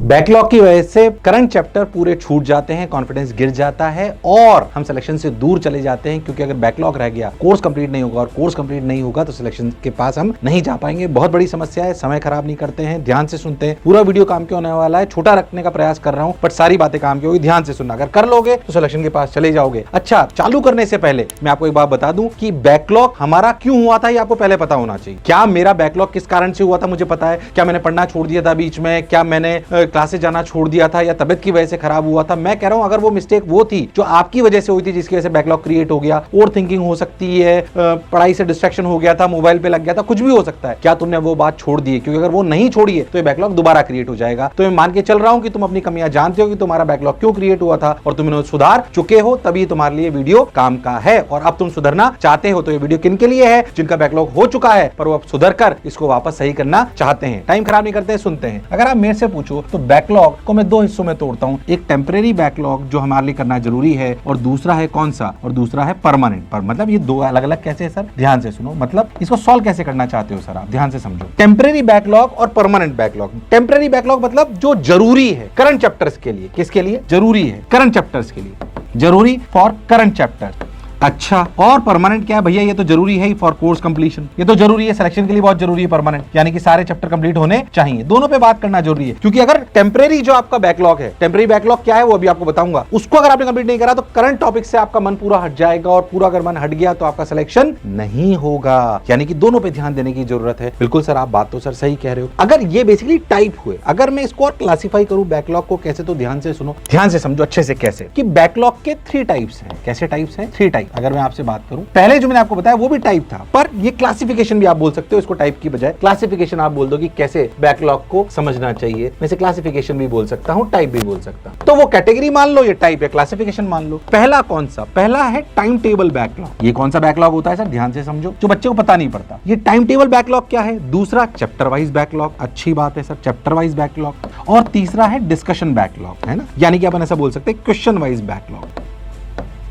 Backlog की वजह से करंट चैप्टर पूरे छूट जाते हैं, कॉन्फिडेंस गिर जाता है और हम सिलेक्शन से दूर चले जाते हैं, क्योंकि अगर बैकलॉग रह गया, कोर्स कंप्लीट नहीं होगा और कोर्स कंप्लीट नहीं होगा तो सिलेक्शन के पास हम नहीं जा पाएंगे। बहुत बड़ी समस्या है। समय खराब नहीं करते हैं, ध्यान से सुनते हैं। पूरा वीडियो काम के होने वाला है, छोटा रखने का प्रयास कर रहा हूं, बट सारी बातें काम की होगी। ध्यान से सुनना, अगर कर लोगे तो सिलेक्शन के पास चले जाओगे। अच्छा, चालू करने से पहले मैं आपको एक बात बता दूं कि बैकलॉग हमारा क्यों हुआ था, ये आपको पहले पता होना चाहिए। क्या मेरा बैकलॉग किस कारण से हुआ था मुझे पता है। क्या मैंने पढ़ना छोड़ दिया था बीच में, क्या मैंने क्लासेस जाना छोड़ दिया था, या तबियत की वजह से खराब हुआ था। मैं कह रहा हूं अगर वो मिस्टेक वो थी जो आपकी वजह से हुई थी, जिसकी वजह से बैकलॉग क्रिएट हो गया, ओवर थिंकिंग हो सकती है, पढ़ाई से डिस्ट्रैक्शन हो गया था, मोबाइल पे लग गया था, कुछ भी हो सकता है। क्या तुमने वो बात छोड़ दी है? क्योंकि अगर वो नहीं छोड़ी है तो ये बैकलॉग दोबारा क्रिएट हो जाएगा। तो मैं मान के चल रहा हूं कि तुम अपनी कमियां जानते हो कि तुम्हारा बैकलॉग क्यों क्रिएट हुआ था और तुम इन्हें सुधार चुके हो, तभी तुम्हारे लिए वीडियो काम का है। और अब तुम सुधरना चाहते हो तो ये वीडियो किन के लिए है? जिनका बैकलॉग हो चुका है पर वो अब सुधर कर इसको वापस सही करना चाहते हैं। टाइम खराब नहीं करते हैं, सुनते हैं। अगर आप मेरे से पूछो तो बैकलॉग को मैं दो हिस्सों में तोड़ता हूं। एक टेम्परेरी बैकलॉग जो हमारे लिए करना जरूरी है, और दूसरा है कौन सा? और दूसरा है परमानेंट। पर मतलब ये दो अलग अलग कैसे है सर? ध्यान से सुनो। मतलब इसको सॉल्व कैसे करना चाहते हो सर आप? ध्यान से समझो। टेम्परेरी बैकलॉग और परमानेंट बैकलॉग। टेम्परेरी बैकलॉग मतलब जो जरूरी है करंट चैप्टर्स के लिए। किसके लिए जरूरी है? करंट चैप्टर्स के लिए, जरूरी फॉर करंट चैप्टर। अच्छा, और परमानेंट क्या है भैया? ये तो जरूरी है फॉर कोर्स कंप्लीशन। ये तो जरूरी है, सिलेक्शन के लिए बहुत जरूरी है परमानेंट, यानी कि सारे चैप्टर कंप्लीट होने चाहिए। दोनों पे बात करना जरूरी है, क्योंकि अगर टेम्परेरी जो आपका बैकलॉग है, टेम्परेरी बैकलॉग क्या है वो अभी आपको बताऊंगा, उसको अगर आपने कंप्लीट नहीं करा तो करंट टॉपिक से आपका मन पूरा हट जाएगा, और पूरा अगर मन हट गया तो आपका सिलेक्शन नहीं होगा। यानी कि दोनों पे ध्यान देने की जरूरत है। बिल्कुल सर, आप बात तो सर सही कह रहे हो। अगर ये बेसिकली टाइप हुए, अगर मैं इसको और क्लासिफाई करूं बैकलॉग को कैसे, तो ध्यान से सुनो, ध्यान से समझो अच्छे से। कैसे कि बैकलॉग के 3 टाइप्स हैं। कैसे टाइप्स हैं? 3 टाइप। अगर मैं आपसे बात करूं, पहले जो मैंने आपको बताया वो भी टाइप था, पर ये क्लासिफिकेशन भी आप बोल सकते हो इसको। टाइप की बजाय क्लासिफिकेशन आप बोल दो कि कैसे बैकलॉग को समझना चाहिए। मैं इसे क्लासिफिकेशन भी बोल सकता हूं, टाइप भी बोल सकता हूं। तो वो कैटेगरी मान लो, ये टाइप है, क्लासिफिकेशन मान लो। पहला कौन सा? पहला है टाइम टेबल बैकलॉग। ये कौन सा बैकलॉग होता है सर? ध्यान से समझो, जो बच्चे को पता नहीं पड़ता। ये टाइम टेबल बैकलॉग क्या है? दूसरा चैप्टर वाइज बैकलॉग। अच्छी बात है सर, चैप्टर वाइज बैकलॉग। और तीसरा है डिस्कशन बैकलॉग, है ना, यानी कि अपन ऐसा बोल सकते हैं क्वेश्चन वाइज बैकलॉग।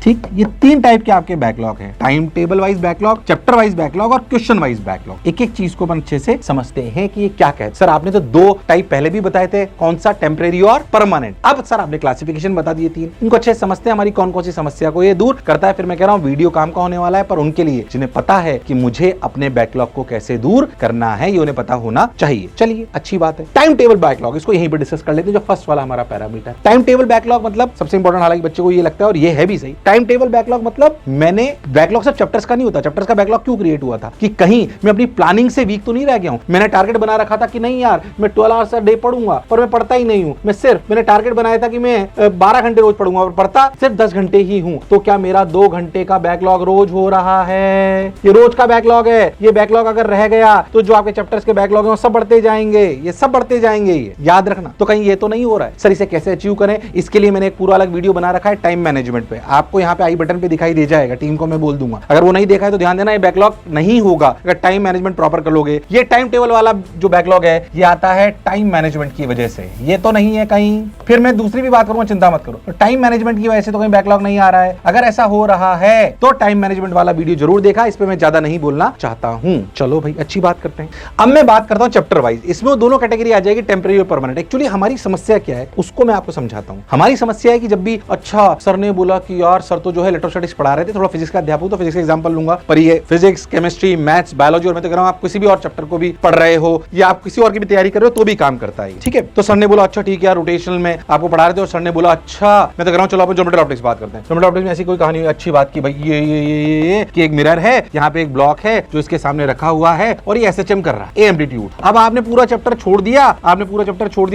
ठीक, ये 3 टाइप के आपके बैकलॉग हैं। Time table wise backlog, chapter wise backlog और क्वेश्चन वाइज बैकलॉग। एक एक चीज को अपन अच्छे से समझते हैं कि ये क्या कहते। सर आपने तो 2 टाइप पहले भी बताए थे, कौन सा? टेम्परेरी और परमानेंट। अब सर आपने क्लासिफिकेशन बता दिए 3। इनको अच्छे से समझते हैं, हमारी कौन कौन सी समस्या को ये दूर करता है। फिर मैं कह रहा हूं वीडियो काम का होने वाला है, पर उनके लिए जिन्हें पता है कि मुझे अपने बैकलॉग को कैसे दूर करना है, ये उन्हें पता होना चाहिए। चलिए, अच्छी बात है। टाइम टेबल बैकलॉग, इसको यहीं पर डिस्कस कर लेते हैं, जो फर्स्ट वाला हमारा पैरामीटर। टाइम टेबल बैकलॉग मतलब सबसे इंपॉर्टेंट, हालांकि बच्चे को ये लगता है और ये है भी सही। टाइम टेबल बैकलॉग मतलब मैंने बैकलॉग सिर्फ चैप्टर्स का नहीं होता। चैप्टर्स का बैकलॉग क्यों क्रिएट हुआ था? कि कहीं मैं अपनी प्लानिंग से वीक तो नहीं रह गया हूं। मैंने टारगेट बना रखा था कि नहीं यार मैं 12 आवर्स अ डे पढ़ूंगा, पर मैं पढ़ता ही नहीं हूं। मैंने टारगेट बनाया था कि मैं 12 घंटे रोज पढ़ूंगा, और पढ़ता सिर्फ 10 घंटे ही हूं। तो क्या मेरा 2 घंटे का बैकलॉग रोज हो रहा है? ये रोज का बैकलॉग है। ये बैकलॉग अगर रह गया तो जो आपके चैप्टर्स के बैकलॉग है वो सब बढ़ते जाएंगे, ये सब बढ़ते जाएंगे, ये याद रखना। तो कहीं ये तो नहीं हो रहा है। सर इसे कैसे अचीव करें? इसके लिए मैंने एक पूरा अलग वीडियो बना रखा है टाइम मैनेजमेंट पे। आपको यहाँ पे आई बटन पे दिखाई दे जाएगा, टीम को मैं बोल दूंगा। अगर वो नहीं देखा है तो ध्यान देना, ये बैकलॉग नहीं होगा अगर टाइम मैनेजमेंट प्रॉपर कर लोगे। ये टाइम टेबल वाला जो बैकलॉग है ये आता है टाइम मैनेजमेंट की वजह से, ये तो नहीं है कहीं। फिर मैं दूसरी भी बात करूंगा, चिंता मत करो। तो टाइम मैनेजमेंट की वजह से तो कहीं बैकलॉग नहीं आ रहा है। अगर ऐसा हो रहा है तो टाइम मैनेजमेंट वाला वीडियो जरूर देखा, इस पे मैं ज्यादा नहीं बोलना चाहता हूं। चलो भाई, अच्छी बात करते हैं। अब मैं बात करता हूं चैप्टर वाइज। इसमें दोनों कैटेगरी आ जाएगी, टेम्परेरी और परमानेंट। एक्चुअली हमारी समस्या क्या है उसको मैं आपको समझाता हूं। हमारी समस्या है कि जब भी अच्छा सर ने बोला कि यार सर तो जो है इलेक्ट्रोस्टैटिक्स पढ़ा रहे थे, थोड़ा फिजिक्स का अध्यापक, तो फिजिक्स एग्जांपल लूंगा, पर ये फिजिक्स, केमिस्ट्री, मैथ्स, बायोलॉजी, और मैं तो कह रहा हूं आप किसी भी और चैप्टर को भी पढ़ रहे हो या आप किसी और की भी तैयारी कर रहे हो तो भी काम करता है। ठीक है, तो सर ने बोला अच्छा ठीक है, रोटेशनल में आपको पढ़ा रहे थे और सर ने बोला अच्छा, मैं तो कह रहा हूं चलो अपन ज्योमेट्री ऑप्टिक्स बात करते हैं। ज्योमेट्री ऑप्टिक्स में ऐसी कोई कहानी अच्छी बात की भाई ये कि एक मिरर है, यहाँ पे एक ब्लॉक है जो इसके सामने रखा हुआ है और ये एसएचएम कर रहा है, एम्पलीट्यूड। अब आपने पूरा चैप्टर छोड़ दिया,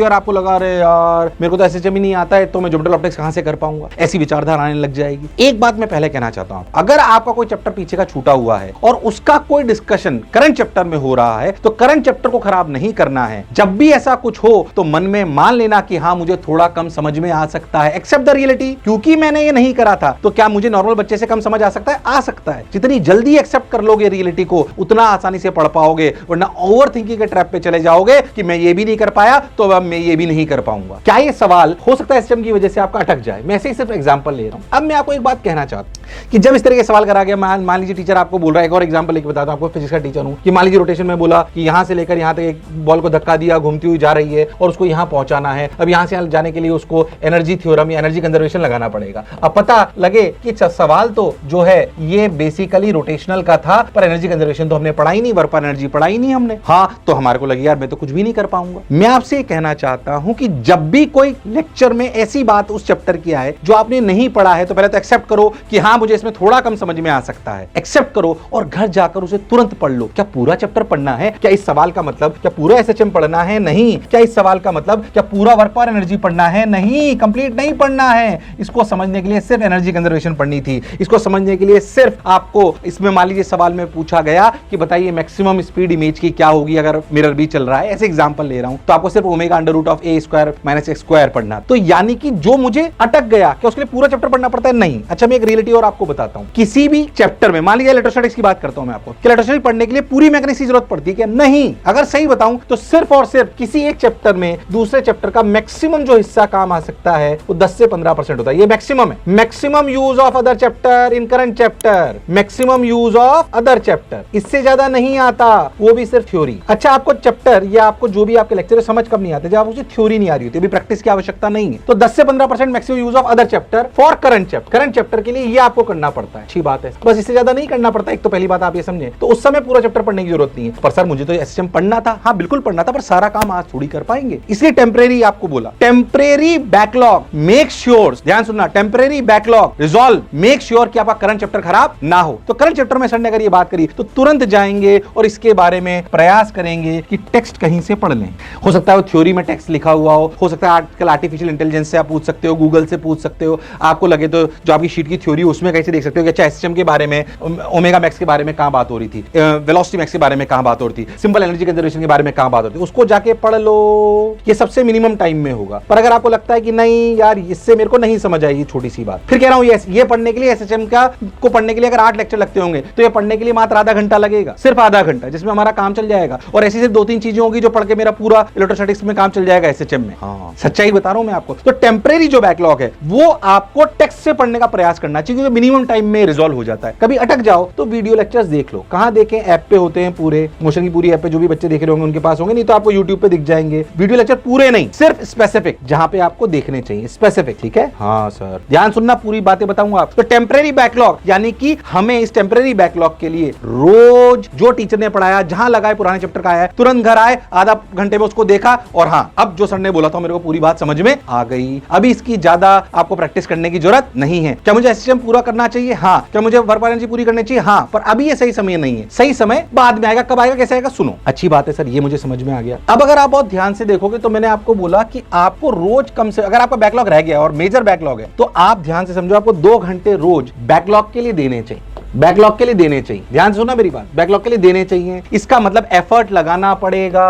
और आपको लगा अरे यार मेरे को तो एसएचएम ही नहीं आता है, तो मैं ज्योमेट्री ऑप्टिक्स कहां से कर पाऊंगा? ऐसी विचारधारा आने लग जाएगी। एक बात मैं पहले कहना चाहता हूं, अगर आपका कोई चैप्टर पीछे का छूटा हुआ है और उसका कोई डिस्कशन करंट चैप्टर में हो रहा है, तो करंट चैप्टर को खराब नहीं करना है। जब भी ऐसा कुछ हो तो मन में मान लेना कि हाँ मुझे थोड़ा कम समझ में आ सकता है, एक्सेप्ट द रियलिटी। क्योंकि मैंने ये नहीं करा था तो क्या मुझे नॉर्मल बच्चे से कम समझ आ सकता है? आ सकता है। जितनी जल्दी एक्सेप्ट कर लोगे रियलिटी को, उतना आसानी से पढ़ पाओगे, वरना ओवर थिंकिंग के ट्रैप पे चले जाओगे कि मैं ये भी नहीं कर पाया तो अब मैं ये भी नहीं कर पाऊंगा। क्या ये सवाल हो सकता है एसएचएम की वजह से आपका अटक जाए? मैं ऐसे ही सिर्फ एग्जांपल ले रहा हूं। अब मैं आपको आपको एक बात कहना चाहता हूं कि जब इस तरह के सवाल करा गया, मान लीजिए टीचर आपको बोल रहा है, एक और एग्जांपल लेके बताता हूं आपको, फिजिक्स का टीचर हूं, कि मान लीजिए रोटेशन में बोला कि यहां से लेकर यहां तक एक बॉल को धक्का दिया, घूमती हुई जा रही है और उसको यहां पहुंचाना है। अब यहां से जाने के लिए उसको एनर्जी थ्योरम या एनर्जी कंजर्वेशन लगाना पड़ेगा। अब पता लगे कि सवाल तो जो है ये बेसिकली रोटेशनल का था, पर एनर्जी कंजर्वेशन तो हमने पढ़ाई नहीं, वर्क पर एनर्जी पढ़ाई नहीं हमने। हाँ, तो हमारे को लगे यार मैं तो कुछ भी नहीं कर पाऊंगा। मैं आपसे कहना चाहता हूं कि जब भी कोई लेक्चर में ऐसी बात उस चैप्टर की आए जो आपने नहीं पढ़ा है, तो पहले तो एक्सेप्ट करो कि हाँ मुझे इसमें थोड़ा कम समझ में आ सकता है, एक्सेप्ट करो और घर जाकर उसे तुरंत पढ़ लो। क्या पूरा चैप्टर पढ़ना है? क्या इस सवाल का मतलब क्या पूरा एसएचएम पढ़ना है? नहीं। क्या इस सवाल का मतलब क्या पूरा वर्क पर एनर्जी पढ़ना है? नहीं, कंप्लीट नहीं पढ़ना है। इसको समझने के लिए सिर्फ एनर्जी कंजर्वेशन पढ़नी थी। इसको समझने के लिए सिर्फ आपको इसमें मान लीजिए सवाल में पूछा गया कि बताइए मैक्सिमम स्पीड इमेज की क्या होगी अगर मिरर भी चल रहा है, ऐसे एग्जांपल ले रहा हूं, तो आपको सिर्फ omega under root of A square minus X square पढ़ना। तो यानी कि जो मुझे अटक गया, क्या उसके लिए पूरा चैप्टर पढ़ना पड़ता है? नहीं। अच्छा, मैं एक रियलिटी और आपको बताता हूं, किसी भी चैप्टर में मान लीजिए इलेक्ट्रोस्टैटिक्स की बात करता हूं मैं आपको, कि इलेक्ट्रोस्टैटिक्स पढ़ने के लिए पूरी मैकेनिक्स की जरूरत पड़ती है क्या? नहीं। अगर सही बताऊं तो सिर्फ और सिर्फ किसी एक चैप्टर में दूसरे चैप्टर का मैक्सिमम जो हिस्सा काम आ सकता है वो 10 से 15% होता है। ये मैक्सिमम है। Maximum use of other chapter in current chapter, maximum use of other chapter, इससे ज्यादा नहीं आता, वो भी सिर्फ थ्योरी। अच्छा, आपको चैप्टर या आपको जो भी आपके लेक्चर समझ कब नहीं आते? जब आपको थ्योरी नहीं आ रही होती, अभी प्रैक्टिस की आवश्यकता नहीं है। तो 10 से 15% maximum use of other chapter for current chapter, current chapter के लिए ये आपको करना पड़ता है। अच्छी बात है, बस इससे ज्यादा नहीं करना पड़ता। एक तो पहली बात आप ये समझे, तो उस समय पूरा चैप्टर पढ़ने की जरूरत नहीं है। पर सर मुझे तो एसएचएम पढ़ना था। हाँ बिल्कुल पढ़ना था, पर सारा काम आज थोड़ी कर पाएंगे, इसलिए टेम्परेरी आपको बोला। टेम्परेरी बैकलॉग मेक श्योर, ध्यान सुनना, temporary backlog resolve make sure कि आपका करंट चैप्टर खराब ना हो। तो करंट चैप्टर में सर ने अगर ये बात करी तो तुरंत जाएंगे और इसके बारे में प्रयास करेंगे कि टेक्स्ट कहीं से पढ़ लें। हो सकता है वो थ्योरी में टेक्स्ट लिखा हुआ हो सकता है आजकल आर्टिफिशियल इंटेलिजेंस से आप पूछ सकते हो, गूगल से पूछ सकते हो, आपको लगे तो जो आपकी शीट की थ्योरी उसमें कैसे देख सकते हो कि अच्छा एसएचएम के बारे में, ओमेगा मैक्स के बारे में कहां बात हो रही थी, वेलोसिटी मैक्स के बारे में कहां बात हो रही थी, सिंपल एनर्जी कंजर्वेशन के बारे में कहां बात होती है, उसको जाके पढ़ लो। ये सबसे मिनिमम टाइम में होगा। पर अगर आपको लगता है कि नहीं यार इससे मेरे को नहीं समझ आएगी, छोटी सी बात, फिर कह रहा हूं ये पढ़ने के लिए एसएचएम का को पढ़ने के लिए अगर 8 लेक्चर लगते होंगे तो ये पढ़ने के लिए मात्र आधा घंटा लगेगा, सिर्फ आधा घंटा, जिसमें हमारा काम चल जाएगा। और ऐसी सिर्फ 2-3 चीजें होगी जो पढ़ के मेरा पूरा इलेक्ट्रोस्टैटिक्स में काम चल जाएगा एसएचएम में। हाँ, सच्चाई बता रहा हूं मैं आपको। तो टेम्परेरी जो बैकलॉग है वो आपको टेक्स्ट से पढ़ने का प्रयास करना चाहिए, क्योंकि मिनिमम टाइम में रिजॉल्व हो जाता है। कभी अटक जाओ तो वीडियो लेक्चर्स देख लो। कहां देखें? ऐप पे होते हैं पूरे, मोशन की पूरी ऐप पे जो भी बच्चे देख रहे होंगे उनके पास होंगे, नहीं तो आपको यूट्यूब पे दिख जाएंगे। वीडियो लेक्चर पूरे नहीं, सिर्फ स्पेसिफिक जहां पे आपको देखने चाहिए, स्पेसिफिक। ठीक है? हाँ सर, ध्यान सुनना, पूरी बातें बताऊंगा आप। तो टेम्परेरी बैकलॉग यानी कि हमें इस टेम्परेरी बैकलॉग के लिए रोज जो टीचर ने पढ़ाया, जहां लगाए पुराने चैप्टर का आया, तुरंत घर आए, आधा घंटे में उसको देखा और हाँ अब जो सर ने बोला था मेरे को पूरी बात समझ में आ गई। अभी इसकी ज्यादा आपको प्रैक्टिस करने की जरूरत नहीं है। क्या मुझे एसएचएम पूरा करना चाहिए? हाँ। क्या मुझे वर्क पर एनर्जी पूरी करनी चाहिए? हाँ। पर अभी ये सही समय नहीं है, सही समय बाद में आएगा। कब आएगा, कैसे आएगा? सुनो, अच्छी बात है सर, ये मुझे समझ में आ गया। अब अगर आप बहुत ध्यान से देखोगे तो मैंने आपको बोला कि आपको रोज कम से, अगर आपका बैकलॉग रह गया और मेजर बैकलॉग है तो आप ध्यान से समझो, आपको 2 घंटे रोज बैकलॉग के लिए देने चाहिए। बैकलॉग के लिए देने चाहिए, ध्यान सुना मेरी बात, बैकलॉग के लिए देने चाहिए। इसका मतलब एफर्ट लगाना पड़ेगा,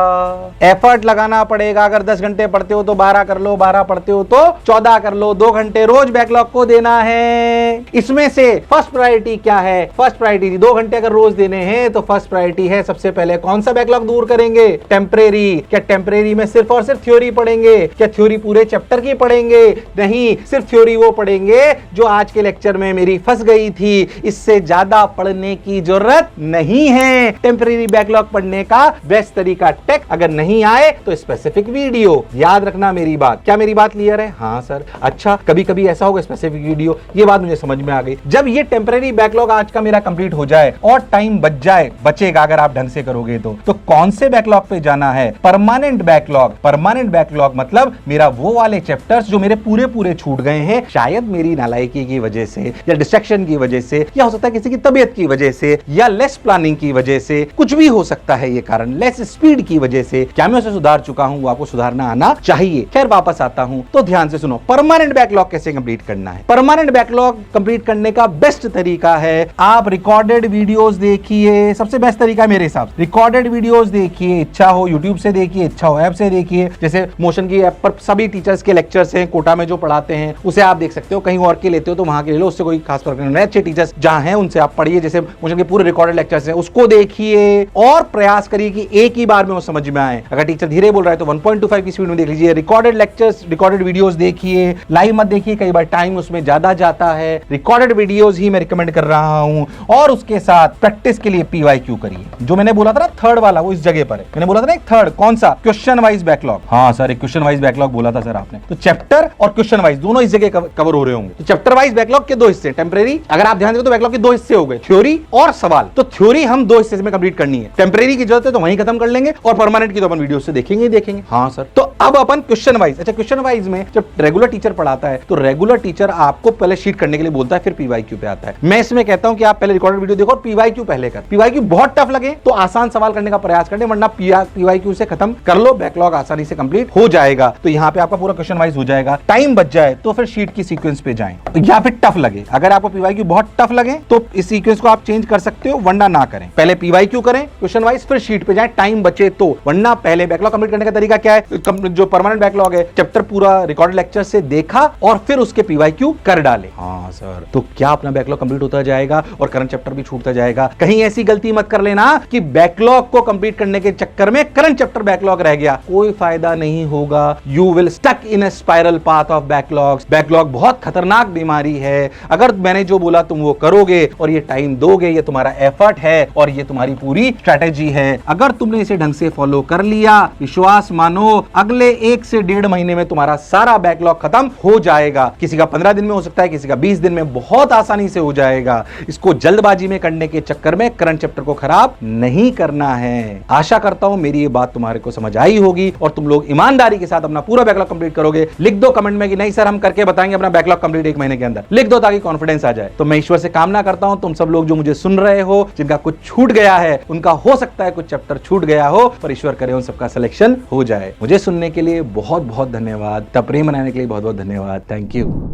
एफर्ट लगाना पड़ेगा। अगर 10 घंटे पढ़ते हो तो 12 कर लो, 12 पढ़ते हो तो 14 कर लो। 2 घंटे रोज बैकलॉग को देना है। इसमें से फर्स्ट प्रायोरिटी क्या है? फर्स्ट प्रायोरिटी 2 घंटे अगर रोज देने हैं तो फर्स्ट प्रायोरिटी है सबसे पहले कौन सा बैकलॉग दूर करेंगे? टेम्परेरी। क्या टेम्परेरी में सिर्फ और सिर्फ थ्योरी पढ़ेंगे? क्या थ्योरी पूरे चैप्टर की पढ़ेंगे? नहीं, सिर्फ थ्योरी वो पढ़ेंगे जो आज के लेक्चर में मेरी फंस गई थी। इससे ज्यादा पढ़ने की जरूरत नहीं है। टेम्परेरी बैकलॉग पढ़ने का बेस्ट तरीका टेक, अगर नहीं आए तो स्पेसिफिक वीडियो। याद रखना मेरी बात। क्या मेरी बात क्लियर है? हाँ सर। अच्छा, कभी कभी ऐसा होगा स्पेसिफिक वीडियो, ये बात मुझे समझ में आ गई। जब ये टेम्परेरी बैकलॉग आज का मेरा कंप्लीट हो जाए और टाइम बच जाए, बचेगा अगर आप ढंग से करोगे तो कौन से बैकलॉग पे जाना है? Permanent backlog. परमानेंट बैकलॉग मतलब मेरा वो वाले चैप्टर्स जो मेरे पूरे पूरे छूट गए हैं, शायद मेरी नालायकी की वजह से या डिस्ट्रैक्शन की वजह से, या हो सकता है किसी की तबीयत की वजह से, या लेस प्लानिंग की वजह से, कुछ भी हो सकता है ये कारण, लेस स्पीड की वजह से। क्या मैं उसे सुधार चुका हूं? वो आपको सुधारना आना चाहिए। खैर वापस आता हूं, तो ध्यान से सुनो, परमानेंट बैकलॉग कैसे कंप्लीट करना है? परमानेंट बैकलॉग कंप्लीट करने का बेस्ट तरीका है आप रिकॉर्डेड वीडियोस देखिए। सबसे बेस्ट तरीका मेरे हिसाब से रिकॉर्डेड वीडियोस देखिए। इच्छा हो यूट्यूब से देखिए, इच्छा हो ऐप से देखिए। जैसे मोशन की ऐप पर सभी टीचर्स के लेक्चर्स हैं, कोटा में जो पढ़ाते हैं उसे आप देख सकते हो। कहीं और के लेते हो तो वहां के ले लो, उससे कोई खास फर्क नहीं। अच्छे टीचर्स जहां हैं उनसे आप पढ़िए, जैसे मोशन के पूरे रिकॉर्डेड लेक्चर्स हैं उसको देखिए और प्रयास करिए कि एक ही बार में वो समझ में आए। अगर टीचर धीरे बोल रहा है तो 1.25 की स्पीड में देख लीजिए। रिकॉर्डेड लेक्चर्स, रिकॉर्डेड वीडियोस देखिए, लाइव मत देखिए, कई बार टाइम उसमें ज्यादा जाता है। रिकॉर्डेड वीडियोस ही मैं रिकमेंड कर रहा हूं और उसके साथ प्रैक्टिस के लिए पीवाईक्यू करिए। जो मैंने बोला था ना थर्ड वाला, वो इस जगह पर है। मैंने बोला था ना एक थर्ड, कौन सा? Question wise backlog. हाँ सर, एक क्वेश्चन वाइज बैकलॉग बोला था सर आपने। तो चैप्टर और क्वेश्चन वाइज दोनों इस जगह कवर हो रहे होंगे। तो चैप्टर वाइज बैकलॉग के 2 हिस्से, टेम्परेरी, अगर आप ध्यान दें तो बैकलॉग के 2 हिस्से हो गए, थ्योरी और सवाल। तो थ्योरी हम 2 हिस्से में कंप्लीट करनी है। टेम्परेरी की जरूरत है तो वहीं खत्म कर लेंगे और परमानेंट की तो अपन वीडियो से देखेंगे। हाँ सर, तो अब अपन क्वेश्चन वाइज। अच्छा, क्वेश्चन वाइज में जब रेगुलर टीचर पढ़ाता है तो रेगुलर टीचर आपको पहले शीट करने के लिए बोलता है, फिर पीवाईक्यू पे आता है। मैं इसमें कहता हूं कि आप पहले रिकॉर्डेड वीडियो देखो और पीवाईक्यू पहले कर। पीवाईक्यू बहुत टफ लगे तो आसान सवाल करने का प्रयास करने, वरना पीवाईक्यू से खत्म कर लो, बैकलॉग आसानी से कंप्लीट हो जाएगा। तो यहां पे आपका पूरा क्वेश्चन वाइज हो जाएगा। टाइम बच जाए तो फिर शीट की सीक्वेंस पे जाएं, या फिर टफ लगे, अगर आपको पीवाईक्यू बहुत टफ लगे तो इस सीक्वेंस को आप चेंज कर सकते हो, वरना ना करें। पहले पीवाईक्यू करें क्वेश्चन वाइज, फिर शीट पे जाएं, टाइम बचे तो। वरना पहले बैकलॉग कंप्लीट करने का तरीका क्या है? जो परमानेंट बैकलॉग है, चैप्टर पूरा रिकॉर्डेड लेक्चर से देखा और फिर उसके पीवाईक्यू कर डाले। हाँ सर, तो क्या अपना बैकलॉग कंप्लीट होता जाएगा और करंट चैप्टर भी छूटता जाएगा। कहीं ऐसी गलती मत कर लेना कि बैकलॉग को कंप्लीट करने के चक्कर में करंट चैप्टर बैकलॉग रह गया, कोई फायदा नहीं होगा। You will stuck in a spiral path of backlogs. Backlog बहुत खतरनाक बीमारी है। अगर मैंने जो बोला तुम वो करोगे और ये टाइम दोगे, ये तुम्हारा एफर्ट है और ये तुम्हारी पूरी स्ट्रेटेजी है। अगर तुमने इसे ढंग से फॉलो कर लिया, विश्वास मानो, अगले 1 से 1.5 महीने में तुम्हारा सारा बैकलॉग खत्म हो जाएगा। किसी का 15 दिन में हो सकता है, किसी का 20 दिन में, बहुत आसानी से हो जाएगा। इसको जल्दबाजी में करने के चक्कर में करंट चैप्टर को खराब नहीं करना है। आशा करता हूं मेरी ये बात तुम्हारे को समझ आई होगी और तुम लोग ईमानदारी के साथ अपना पूरा बैकलॉग कंप्लीट करोगे। लिख दो कमेंट में कि नहीं सर हम करके बताएंगे अपना बैकलॉग कंप्लीट 1 महीने के अंदर। लिख दो ताकि कॉन्फिडेंस आ जाए। तो मैं ईश्वर से कामना करता हूं तुम सब लोग जो मुझे सुन रहे हो, जिनका कुछ छूट गया है, उनका हो सकता है कुछ चैप्टर छूट गया हो, पर ईश्वर करे उन सबका सिलेक्शन हो जाए। मुझे सुनने के लिए बहुत बहुत धन्यवाद। प्रेम बनाने के लिए बहुत बहुत धन्यवाद। Thank you.